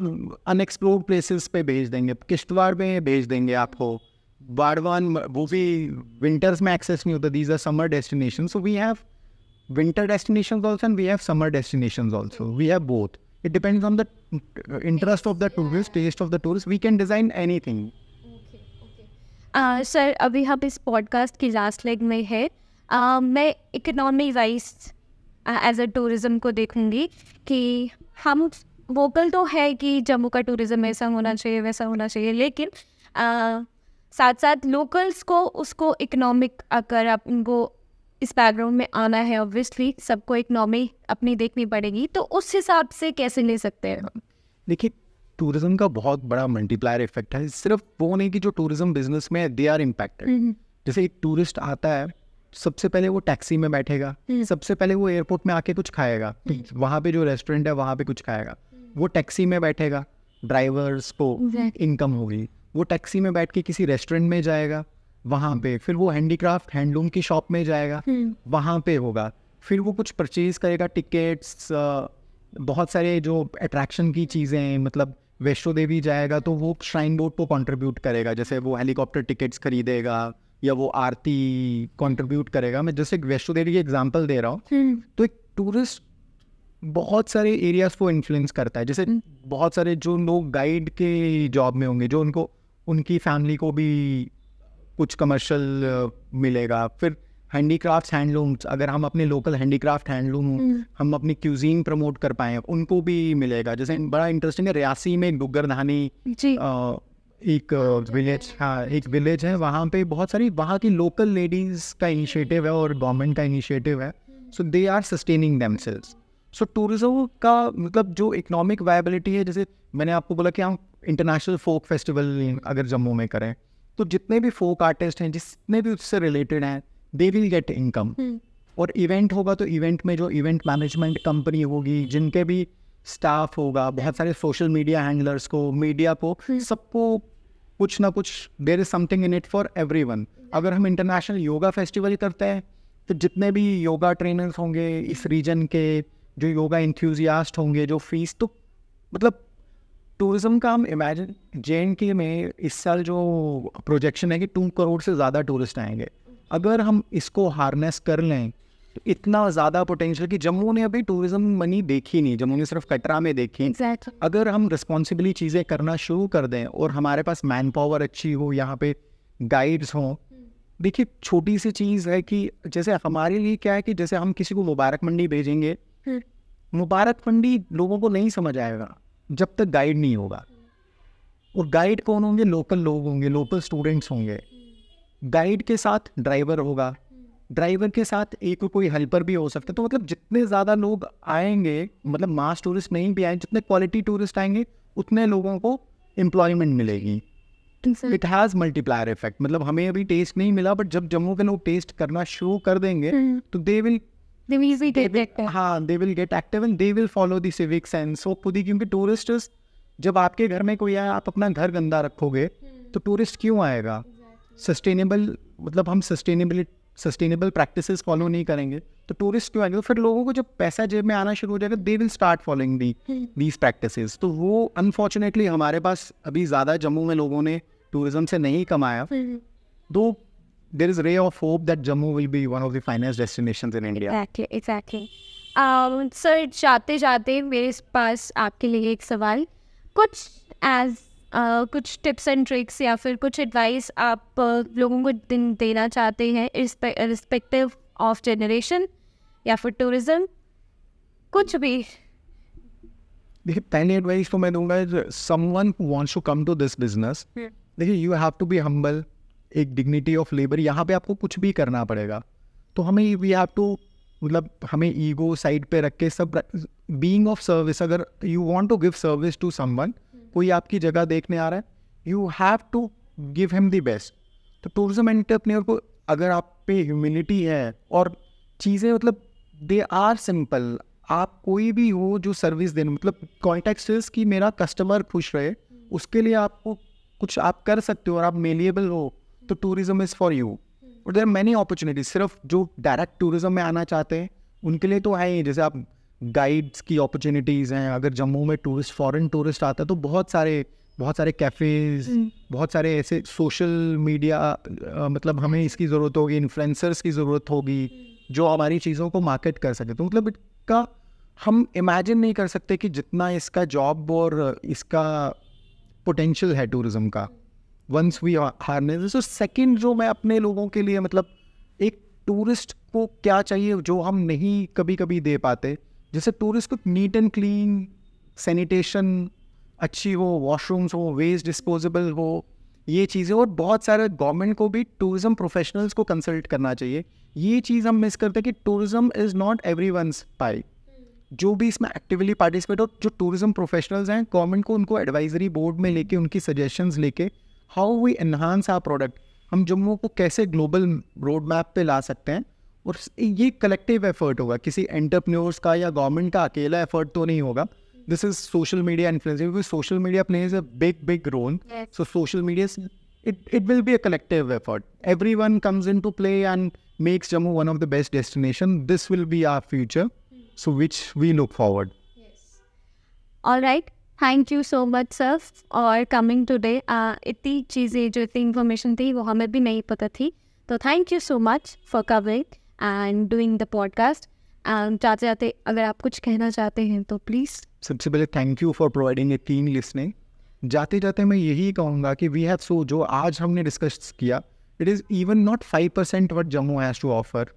Speaker 1: अनएक्सप्लोर्ड प्लेसेस पे भेज देंगे, किश्तवाड़ में भेज देंगे आपको, बाड़वान वो भी विंटर्स में एक्सेस नहीं होता। These are summer destination, so we have winter destinations also and we have summer destinations also. We have both. It depends on the interest of the tourist, taste of the tourist. We can design anything.
Speaker 2: Sir, अभी हम इस podcast की last leg में है। मैं economy wise as a tourism को देखूंगी कि हम वोकल तो है कि जम्मू का टूरिज़्म ऐसा होना चाहिए वैसा होना चाहिए, लेकिन साथ साथ लोकल्स को उसको इकोनॉमिक, अगर आप उनको इस बैकग्राउंड में आना है, ऑब्वियसली सबको इकोनॉमी अपनी देखनी पड़ेगी, तो उस हिसाब से कैसे ले सकते हैं हम?
Speaker 1: देखिए टूरिज्म का बहुत बड़ा मल्टीप्लायर इफेक्ट है। सिर्फ वो नहीं कि जो टूरिज्म बिजनेस में दे आर इम्पैक्टेड। जैसे एक टूरिस्ट आता है, सबसे पहले वो टैक्सी में बैठेगा, सबसे पहले वो एयरपोर्ट में आके कुछ खाएगा, वहाँ पे जो रेस्टोरेंट है वहाँ पे कुछ खाएगा, वो टैक्सी में बैठेगा, ड्राइवर्स को इनकम होगी, वो टैक्सी में बैठ के किसी रेस्टोरेंट में जाएगा, वहाँ पे फिर वो हैंडीक्राफ्ट हैंडलूम की शॉप में जाएगा, वहाँ पे होगा, फिर वो कुछ परचेज करेगा, टिकट्स, बहुत सारे जो अट्रैक्शन की चीज़ें हैं। मतलब वैष्णो देवी जाएगा तो वो श्राइन बोर्ड को कंट्रीब्यूट करेगा, जैसे वो हेलीकॉप्टर टिकट्स खरीदेगा या वो आरती कंट्रीब्यूट करेगा। मैं जैसे वैष्णो देवी की एग्जांपल दे रहा हूँ। तो एक टूरिस्ट बहुत सारे एरियाज को इन्फ्लुएंस करता है। जैसे बहुत सारे जो लोग गाइड के जॉब में होंगे, जो उनकी फैमिली को भी कुछ कमर्शियल मिलेगा। फिर हैंडीक्राफ्ट्स हैंडलूम्स, अगर हम अपने लोकल हैंडीक्राफ्ट हैंडलूम हम अपनी क्यूजीन प्रमोट कर पाएँ, उनको भी मिलेगा। जैसे बड़ा इंटरेस्टिंग है, रियासी में डुग्गरधानी एक विलेज, हाँ एक विलेज है, वहाँ पे बहुत सारी वहाँ की लोकल लेडीज़ का इनिशिएटिव है और गवर्नमेंट का इनिशिएटिव है। So they are sustaining themselves. So tourism का मतलब जो इकोनॉमिक वायबिलिटी है, जैसे मैंने आपको बोला कि हम इंटरनेशनल फोक फेस्टिवल अगर जम्मू में करें, तो जितने भी फोक आर्टिस्ट हैं, जितने भी उससे रिलेटेड हैं, दे विल गेट इनकम। और इवेंट होगा तो इवेंट में जो इवेंट मैनेजमेंट कंपनी होगी, जिनके भी स्टाफ होगा, बहुत सारे सोशल मीडिया हैंडलर्स को, मीडिया को, सबको कुछ ना कुछ there is something in it for everyone. अगर हम इंटरनेशनल योगा फेस्टिवल करते हैं तो जितने भी योगा ट्रेनर्स होंगे इस रीजन के, जो योगा इंथ्यूजियास्ट होंगे, जो फीस, तो मतलब टूरिज्म का हम इमेजिन JNK में इस साल जो प्रोजेक्शन है कि 2 करोड़ से ज़्यादा टूरिस्ट आएंगे। अगर हम इसको हार्नेस कर लें तो इतना ज़्यादा पोटेंशियल कि जम्मू ने अभी टूरिज्म मनी देखी नहीं, जम्मू ने सिर्फ कटरा में देखी। अगर हम रिस्पॉन्सिबली चीज़ें करना शुरू कर दें और हमारे पास मैन पावर अच्छी हो, यहाँ पे गाइड्स हों। देखिए छोटी सी चीज़ है कि जैसे हमारे लिए क्या है कि जैसे हम किसी को मुबारक मंडी भेजेंगे, मुबारक मंडी लोगों को नहीं समझ आएगा जब तक गाइड नहीं होगा। और गाइड कौन होंगे? लोकल लोग होंगे, लोकल स्टूडेंट्स होंगे। गाइड के साथ ड्राइवर होगा, ड्राइवर के साथ एक कोई हेल्पर भी हो सकता है। तो मतलब जितने ज़्यादा लोग आएंगे, मतलब मास टूरिस्ट नहीं भी आएंगे, जितने क्वालिटी टूरिस्ट आएंगे उतने लोगों को एम्प्लॉयमेंट मिलेगी। It has multiplier effect. मतलब हमें अभी टेस्ट नहीं मिला, बट जब जम्मू के लोग टेस्ट करना शुरू कर देंगे तो they will get active and they will follow the civic sense. वो खुद ही, क्योंकि टूरिस्ट जब आपके घर में कोई आए, आप अपना घर गंदा रखोगे तो टूरिस्ट क्यों आएगा? सस्टेनेबल, मतलब हम सस्टेनेबल प्रैक्टिसेस फॉलो नहीं करेंगे तो टूरिस्ट क्यों आएंगे? तो फिर लोगों को जब पैसा जेब में आना शुरू हो जाएगा, they will start following these practices. तो वो अनफॉर्चुनेटली हमारे पास अभी ज़्यादा जम्मू में लोगों ने टूरिज्म से नहीं कमाया। दो there is a ray of hope that Jammu will be one of the finest destinations in India.
Speaker 2: Exactly. Sir जाते जाते मेरे पास आपके लिए एक सवाल, कुछ टिप्स एंड ट्रिक्स या फिर कुछ एडवाइस आप लोगों को देना चाहते हैं रिस्पेक्टिव ऑफ जनरेशन या फिर टूरिज्म, कुछ भी?
Speaker 1: देखिए पहली एडवाइस तो मैं दूंगा, someone who wants to come to this business, देखिए you have to be humble, एक डिग्निटी ऑफ लेबर। यहाँ पे आपको कुछ भी करना पड़ेगा, तो हमें वी हैव टू, मतलब हमें ईगो साइड पे रख के सब बीइंग ऑफ सर्विस। अगर you want to give service to someone, कोई आपकी जगह देखने आ रहा है, you have to give him the best. तो टूरिज्म एंटरप्रेन्योर को अगर आप पे ह्यूमिलिटी है और चीज़ें मतलब दे आर सिंपल, आप कोई भी हो जो सर्विस देना, मतलब कॉन्टेक्स्ट इज कि मेरा कस्टमर खुश रहे, उसके लिए आपको कुछ आप कर सकते हो और आप मेलिएबल हो, तो टूरिज्म इज़ फॉर यू। और देयर आर मैनी अपॉर्चुनिटीज। सिर्फ जो डायरेक्ट टूरिज्म में आना चाहते हैं उनके लिए तो है ही, जैसे आप गाइड्स की अपॉर्चुनिटीज़ हैं। अगर जम्मू में फॉरेन टूरिस्ट आता है तो बहुत सारे कैफ़ेज़, बहुत सारे ऐसे सोशल मीडिया, मतलब हमें इसकी ज़रूरत होगी, इन्फ्लुएंसर्स की ज़रूरत होगी जो हमारी चीज़ों को मार्केट कर सके। तो मतलब इसका हम इमेजिन नहीं कर सकते कि जितना इसका जॉब और इसका पोटेंशियल है टूरिज्म का, वंस वी हार्नेस। तो सेकंड जो मैं अपने लोगों के लिए, मतलब एक टूरिस्ट को क्या चाहिए जो हम नहीं कभी कभी दे पाते, जैसे टूरिस्ट को नीट एंड क्लीन, सैनिटेशन अच्छी हो, वॉशरूम्स हो, वेस्ट डिस्पोजेबल हो, ये चीज़ें। और बहुत सारे गवर्नमेंट को भी टूरिज्म प्रोफेशनल्स को कंसल्ट करना चाहिए। ये चीज़ हम मिस करते हैं कि टूरिज्म इज़ नॉट एवरीवन्स पाई। जो भी इसमें एक्टिवली पार्टिसिपेट हो, जो टूरिज्म प्रोफेशनल्स हैं, गवर्नमेंट को उनको एडवाइजरी बोर्ड में लेके, उनकी सजेशंस लेके, how we enhance our product, हम जम्मू को कैसे ग्लोबल रोड मैप पे ला सकते हैं। और ये कलेक्टिव एफर्ट होगा, किसी एंटरप्रेन्योर्स का या गवर्नमेंट का अकेला एफर्ट तो नहीं होगा। This is social media influence, because social media plays a big role. So social media it will be a collective effort. Everyone comes into play and makes Jammu one of the best destination. This will be our future, so which we look forward.
Speaker 2: Yes. All right. Thank you so much, sir, for coming today. इतनी चीज़ें जो इतनी information थी वो हमें भी नहीं पता थी, तो thank you so much for coming and doing the podcast. जाते जाते अगर आप कुछ कहना चाहते हैं तो प्लीज़।
Speaker 1: सबसे पहले thank you for providing a clean listening. जाते जाते मैं यही कहूँगा कि वी हैव सो, जो आज हमने डिस्कस किया, it is even not 5% what Jammu has to offer.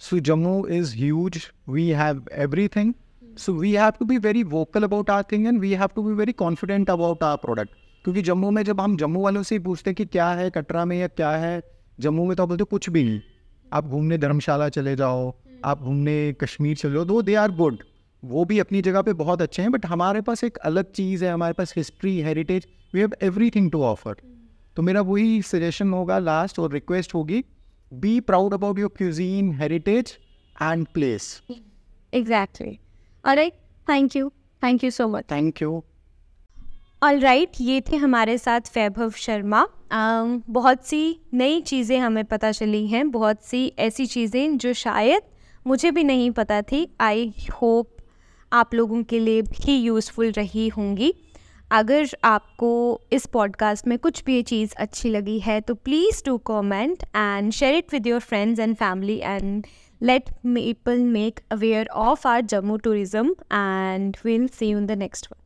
Speaker 1: So Jammu is huge, we have everything, so we have to be very vocal about our thing and we have to be very confident about our product. क्योंकि जम्मू में जब हम जम्मू वालों से पूछते हैं कि क्या है कटरा में या क्या है जम्मू में, तो आप बोलते कुछ भी नहीं। आप घूमने धर्मशाला चले जाओ, आप घूमने कश्मीर चले जाओ, तो दे आर गुड, वो भी अपनी जगह पे बहुत अच्छे हैं, बट हमारे पास एक अलग चीज़ है, हमारे पास history, heritage, we have everything to offer. तो मेरा वही सजेशन होगा लास्ट, और रिक्वेस्ट होगी, be proud about your cuisine, heritage and place.
Speaker 2: Exactly. Alright, thank you so much.
Speaker 1: Thank you.
Speaker 2: Alright, ये थे हमारे साथ वैभव शर्मा। बहुत सी नई चीज़ें हमें पता चली हैं, बहुत सी ऐसी चीज़ें जो शायद मुझे भी नहीं पता थी। आई होप आप लोगों के लिए भी यूज़फुल रही होंगी। अगर आपको इस पॉडकास्ट में कुछ भी ये चीज़ अच्छी लगी है तो please do comment and share it with your friends and family and let people make aware of our Jammu tourism, and we'll see you in the next one.